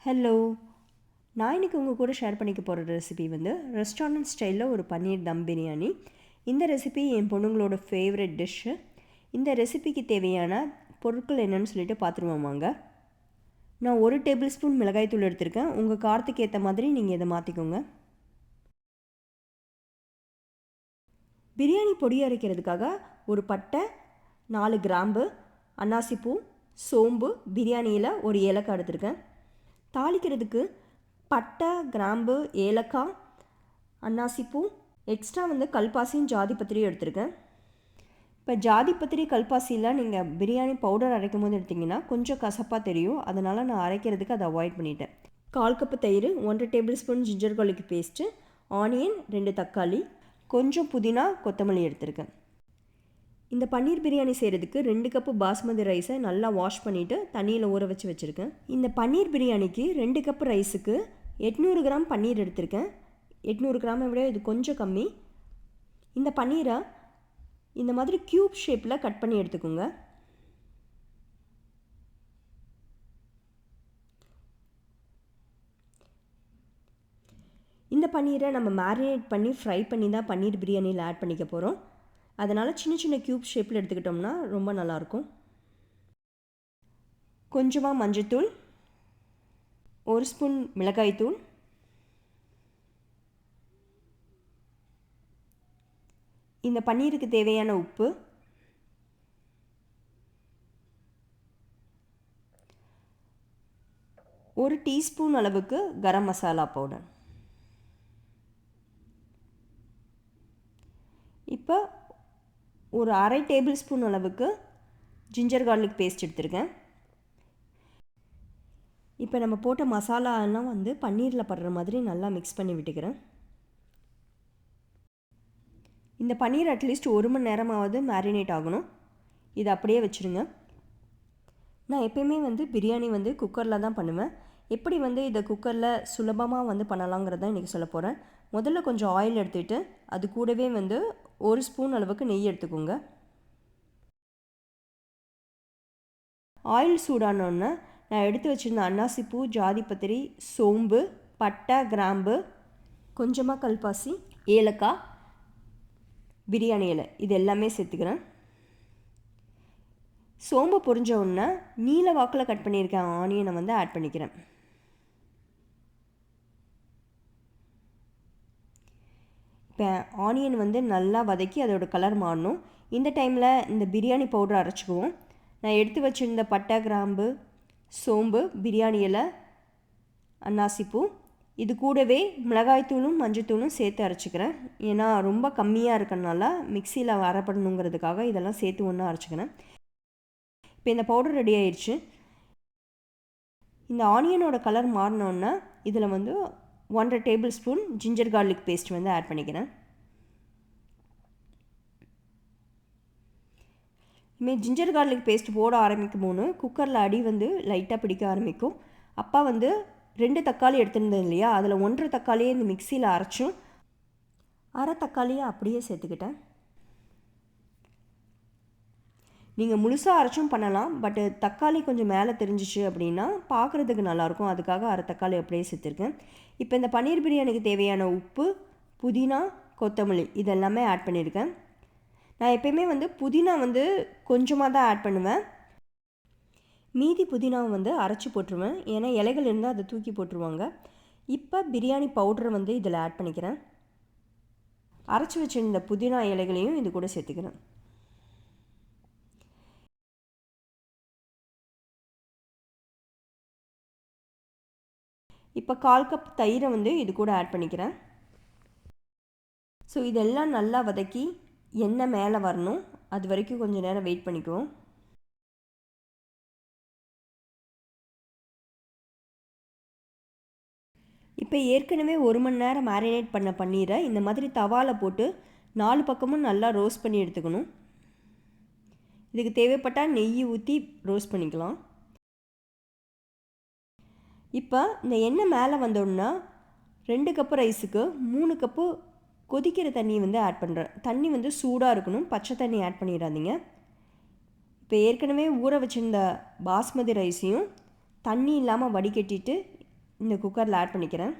Hello, நான் இன்றைக்கி உங்கள் கூட ஷேர் பண்ணிக்க போகிற ரெசிபி வந்து ரெஸ்டாரண்ட் ஸ்டைலில் ஒரு பன்னீர் தம் பிரியாணி. இந்த ரெசிபி என் பொண்ணுங்களோட ஃபேவரட் டிஷ்ஷு. இந்த ரெசிபிக்கு தேவையான பொருட்கள் என்னென்னு சொல்லிட்டு பார்த்துருவோம் வாங்க. நான் 1 டேபிள் ஸ்பூன் மிளகாய்த்தூள் எடுத்திருக்கேன். உங்கள் காரத்துக்கு ஏற்ற மாதிரி நீங்கள் இதை மாற்றிக்கோங்க. பிரியாணி பொடி அரைக்கிறதுக்காக ஒரு பட்டை, 4 கிராம்பு, அன்னாசிப்பூ, சோம்பு, பிரியாணியில் ஒரு ஏலக்காய் எடுத்திருக்கேன். தாளிக்கிறதுக்கு பட்டை, கிராம்பு, ஏலக்காய், அன்னாசிப்பூ, எக்ஸ்ட்ரா வந்து கல்பாசியும் ஜாதிபத்திரியும் எடுத்திருக்கேன். இப்போ ஜாதிபத்திரி கல்பாசியில் நீங்கள் பிரியாணி பவுடர் அரைக்கும் போது எடுத்திங்கன்னா கொஞ்சம் கசப்பாக தெரியும். அதனால் நான் அரைக்கிறதுக்கு அதை அவாய்ட் பண்ணிட்டேன். 1/4 கப்பு தயிர், 1 table spoon ginger garlic paste, onion, 2 தக்காளி, கொஞ்சம் புதினா, கொத்தமல்லி எடுத்திருக்கேன். இந்த பன்னீர் பிரியாணி செய்கிறதுக்கு 2 கப்பு பாஸ்மதி ரைஸை நல்லா வாஷ் பண்ணிவிட்டு தண்ணியில் ஊற வச்சுருக்கேன். இந்த பன்னீர் பிரியாணிக்கு 2 கப்பு ரைஸுக்கு 800 கிராம் பன்னீர் எடுத்திருக்கேன். 800 கிராமை விட இது கொஞ்சம் கம்மி. இந்த பன்னீரை இந்த மாதிரி க்யூப் ஷேப்பில் கட் பண்ணி எடுத்துக்கோங்க. இந்த பன்னீரை நம்ம மேரினேட் பண்ணி ஃப்ரை பண்ணி தான் பன்னீர் பிரியாணியில் ஆட் பண்ணிக்க போகிறோம். அதனால் சின்ன சின்ன க்யூப் ஷேப்பில் எடுத்துக்கிட்டோம்னா ரொம்ப நல்லாயிருக்கும். கொஞ்சமாக மஞ்சத்தூள், 1 ஸ்பூன் மிளகாய்த்தூள், இந்த பன்னீருக்கு தேவையான உப்பு, ஒரு டீஸ்பூன் அளவுக்கு கரம் மசாலா பவுடர். இப்போ ஒரு 1/2 டேபிள் ஸ்பூன் அளவுக்கு ஜிஞ்சர் கார்லிக் பேஸ்ட் எடுத்திருக்கேன். இப்போ நம்ம போட்ட மசாலாலாம் வந்து பன்னீரில் படுற மாதிரி நல்லா மிக்ஸ் பண்ணி விட்டுக்கிறேன். இந்த பன்னீர் அட்லீஸ்ட் 1 மணி நேரமாவது மேரினேட் ஆகணும். இது அப்படியே வச்சுருங்க. நான் எப்பயுமே வந்து பிரியாணி வந்து குக்கரில் தான் பண்ணுவேன். எப்படி வந்து இதை குக்கரில் சுலபமாக வந்து பண்ணலாங்கிறத இன்றைக்கி சொல்ல போகிறேன். முதல்ல கொஞ்சம் ஆயில் எடுத்துகிட்டு அது கூடவே வந்து 1 ஸ்பூன் அளவுக்கு நெய் எடுத்துக்கோங்க. ஆயில் சூடானோன்னு நான் எடுத்து வச்சுருந்த அன்னாசிப்பூ, ஜாதிபத்திரி, சோம்பு, பட்டை, கிராம்பு, கொஞ்சமாக கல்பாசி, ஏலக்காய், பிரியாணி இலை இது எல்லாமே சேர்த்துக்கிறேன். சோம்பு பொரிஞ்ச உடனே நீல வாக்கில் கட் பண்ணியிருக்கேன் ஆனியனை வந்து ஆட் பண்ணிக்கிறேன். இப்போ ஆனியன் வந்து நல்லா வதக்கி அதோட கலர் மாறணும். இந்த டைமில் இந்த பிரியாணி பவுடர் அரைச்சிக்குவோம். நான் எடுத்து வச்சுருந்த பட்டை, கிராம்பு, சோம்பு, பிரியாணி இலை, அன்னாசிப்பூ இது கூடவே மிளகாய்த்தூளும் மஞ்சத்தூளும் சேர்த்து அரைச்சிக்கிறேன். ஏன்னா ரொம்ப கம்மியாக இருக்கனால மிக்சியில் அரைப்படணுங்கிறதுக்காக இதெல்லாம் சேர்த்து ஒன்றா அரைச்சிக்கிறேன். இப்போ இந்த பவுடர் ரெடி ஆயிடுச்சு. இந்த ஆனியனோட கலர் மாறினோன்னா இதில் வந்து 1/2 tablespoon ginger garlic paste வந்து ஆட் பண்ணிக்கிறேன். ஜிஞ்சர் கார்லிக் பேஸ்ட் போட ஆரம்பிக்கும் போது குக்கரில் அடி வந்து லைட்டாக பிடிக்க ஆரம்பிக்கும். அப்பா வந்து 2 தக்காளி எடுத்துருந்தேன் இல்லையா, அதில் 1/2 தக்காளியை இந்த மிக்சியில் அரைச்சும் 1/2 தக்காளியை அப்படியே சேர்த்துக்கிட்டேன். நீங்கள் முழுசாக அரைச்சும் பண்ணலாம். பட்டு தக்காளி கொஞ்சம் மேலே தெரிஞ்சிச்சு அப்படின்னா பார்க்குறதுக்கு நல்லாயிருக்கும். அதுக்காக 1/2 தக்காளி அப்படியே சேர்த்துருக்கேன். இப்போ இந்த பன்னீர் பிரியாணிக்கு தேவையான உப்பு, புதினா, கொத்தமல்லி இதெல்லாமே ஆட் பண்ணியிருக்கேன். நான் எப்பயுமே வந்து புதினா வந்து கொஞ்சமாக தான் ஆட் பண்ணுவேன். மீதி புதினாவை வந்து அரைச்சி போட்டுருவேன். ஏன்னா இலைகள் இருந்தால் அதை தூக்கி போட்டுருவாங்க. இப்போ பிரியாணி பவுடரை வந்து இதில் ஆட் பண்ணிக்கிறேன். அரைச்சி வச்சிருந்த புதினா இலைகளையும் இது கூட சேர்த்துக்கிறேன். இப்போ 1/4 கப் தயிரை வந்து இது கூட ஆட் பண்ணிக்கிறேன். ஸோ இதெல்லாம் நல்லா வதக்கி எண்ணெய் மேலே வரணும். அது வரைக்கும் கொஞ்சம் நேரம் வெயிட் பண்ணிக்குவோம். இப்போ ஏற்கனவே 1 மணி நேரம் மேரினேட் பண்ண பன்னீரை இந்த மாதிரி தவாவில் போட்டு 4 பக்கமும் நல்லா ரோஸ்ட் பண்ணி எடுத்துக்கணும். இதுக்கு தேவைப்பட்டால் நெய் ஊற்றி ரோஸ்ட் பண்ணிக்கலாம். இப்போ இந்த எண்ணெய் மேலே வந்தோன்னா 2 கப்பு ரைஸுக்கு 3 கப்பு கொதிக்கிற தண்ணி வந்து ஆட் பண்ணுறேன். தண்ணி வந்து சூடாக இருக்கணும். பச்சை தண்ணி ஆட் பண்ணிடாதீங்க. இப்போ ஏற்கனவே ஊற வச்சுருந்த பாஸ்மதி ரைஸையும் தண்ணி இல்லாமல் வடிகட்டிட்டு இந்த குக்கரில் ஆட் பண்ணிக்கிறேன்.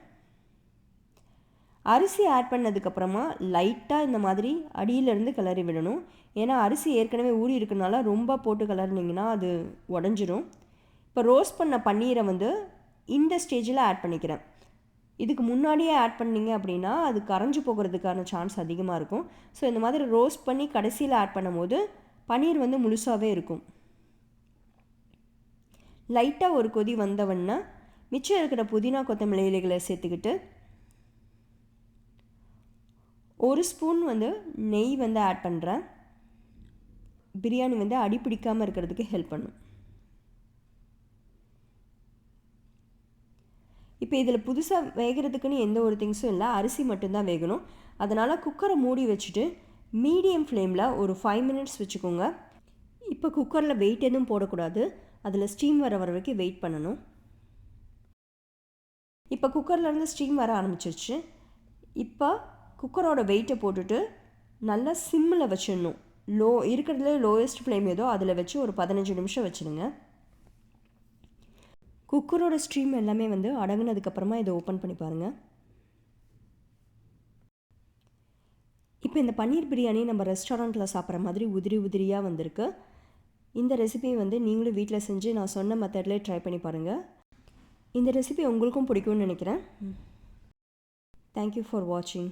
அரிசி ஆட் பண்ணதுக்கப்புறமா லைட்டாக இந்த மாதிரி அடியிலேருந்து கிளறி விடணும். ஏன்னா அரிசி ஏற்கனவே ஊறி இருக்கனால ரொம்ப போட்டு கிளறினீங்கன்னா அது உடஞ்சிரும். இப்போ ரோஸ்ட் பண்ண பன்னீரை வந்து இந்த ஸ்டேஜில் ஆட் பண்ணிக்கிறேன். இதுக்கு முன்னாடியே ஆட் பண்ணிங்க அப்படின்னா அது கரைஞ்சி போகிறதுக்கான சான்ஸ் அதிகமாக இருக்கும். ஸோ இந்த மாதிரி ரோஸ்ட் பண்ணி கடைசியில் ஆட் பண்ணும்போது பன்னீர் வந்து முழுசாகவே இருக்கும். லைட்டாக ஒரு கொதி வந்தவொடனே மிச்சம் இருக்கிற புதினா கொத்தமல்லி இலைகளை சேர்த்துக்கிட்டு 1 ஸ்பூன் வந்து நெய் வந்து ஆட் பண்ணுறேன். பிரியாணி வந்து அடி பிடிக்காமல் இருக்கிறதுக்கு ஹெல்ப் பண்ணும். இப்போ இதில் புதுசாக வேகிறதுக்குன்னு எந்த ஒரு திங்ஸும் இல்லை, அரிசி மட்டும்தான் வேகணும். அதனால் குக்கரை மூடி வச்சுட்டு மீடியம் ஃப்ளேமில் ஒரு 5 மினிட்ஸ் வச்சுக்கோங்க. இப்போ குக்கரில் வெயிட் எதுவும் போடக்கூடாது, அதில் ஸ்டீம் வர வரைக்கும் வெயிட் பண்ணணும். இப்போ குக்கர்லேருந்து ஸ்டீம் வர ஆரம்பிச்சிருச்சு. இப்போ குக்கரோட வெயிட்டை போட்டுட்டு நல்லா சிம்மில் வச்சிடணும். இருக்கிறதுல லோயஸ்ட் ஃப்ளேம் ஏதோ அதில் வச்சு ஒரு 15 நிமிஷம் வச்சுருங்க. குக்கரோட ஸ்டீம் எல்லாமே வந்து அடங்கினதுக்கப்புறமா இதை ஓப்பன் பண்ணி பாருங்கள். இப்போ இந்த பன்னீர் பிரியாணி நம்ம ரெஸ்டாரண்ட்டில் சாப்பிட்ற மாதிரி உதிரி உதிரியாக வந்திருக்கு. இந்த ரெசிபி வந்து நீங்களும் வீட்டில் செஞ்சு நான் சொன்ன மெத்தட்லேயே ட்ரை பண்ணி பாருங்கள். இந்த ரெசிபி உங்களுக்கும் பிடிக்கும்னு நினைக்கிறேன். தேங்க்யூ ஃபார் வாட்சிங்.